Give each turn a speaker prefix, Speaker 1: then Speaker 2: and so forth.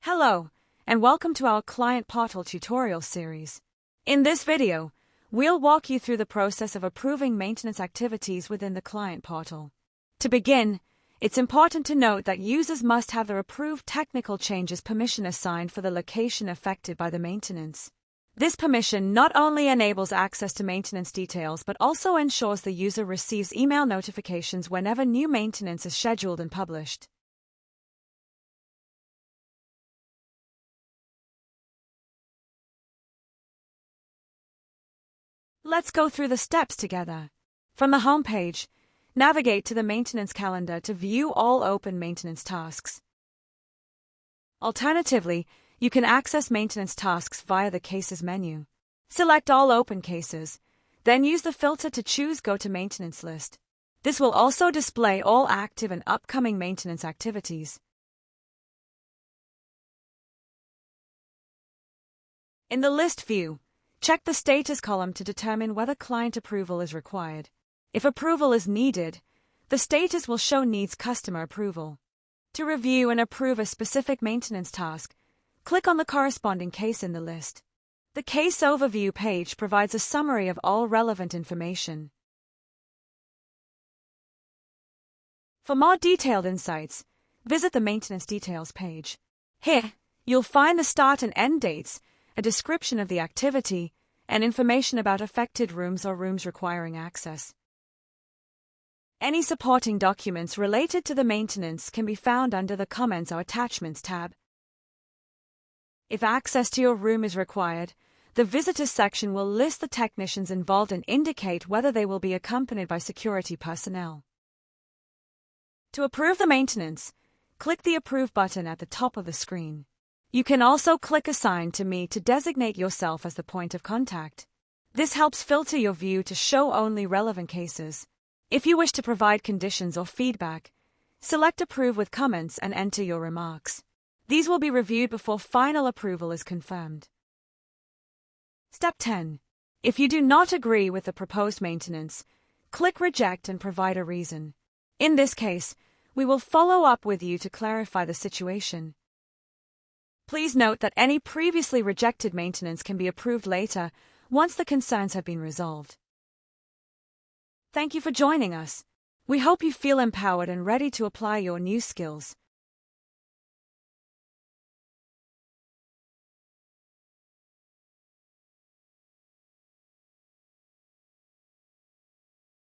Speaker 1: Hello, and welcome to our Client Portal tutorial series. In this video, we'll walk you through the process of approving maintenance activities within the Client Portal. To begin, it's important to note that users must have their approved technical changes permission assigned for the location affected by the maintenance. This permission not only enables access to maintenance details but also ensures the user receives email notifications whenever new maintenance is scheduled and published. Let's go through the steps together. From the home page, navigate to the maintenance calendar to view all open maintenance tasks. Alternatively, you can access maintenance tasks via the Cases menu. Select all open cases, then use the filter to choose Go to Maintenance List. This will also display all active and upcoming maintenance activities. In the list view, check the status column to determine whether client approval is required. If approval is needed, the status will show needs customer approval. To review and approve a specific maintenance task, click on the corresponding case in the list. The Case Overview page provides a summary of all relevant information. For more detailed insights, visit the Maintenance Details page. Here, you'll find the start and end dates, a description of the activity, and information about affected rooms or rooms requiring access. Any supporting documents related to the maintenance can be found under the Comments or Attachments tab. If access to your room is required, the Visitors section will list the technicians involved and indicate whether they will be accompanied by security personnel. To approve the maintenance, click the Approve button at the top of the screen. You can also click Assign to Me to designate yourself as the point of contact. This helps filter your view to show only relevant cases. If you wish to provide conditions or feedback, select Approve with comments and enter your remarks. These will be reviewed before final approval is confirmed. Step 10. If you do not agree with the proposed maintenance, click Reject and provide a reason. In this case, we will follow up with you to clarify the situation. Please note that any previously rejected maintenance can be approved later once the concerns have been resolved. Thank you for joining us. We hope you feel empowered and ready to apply your new skills.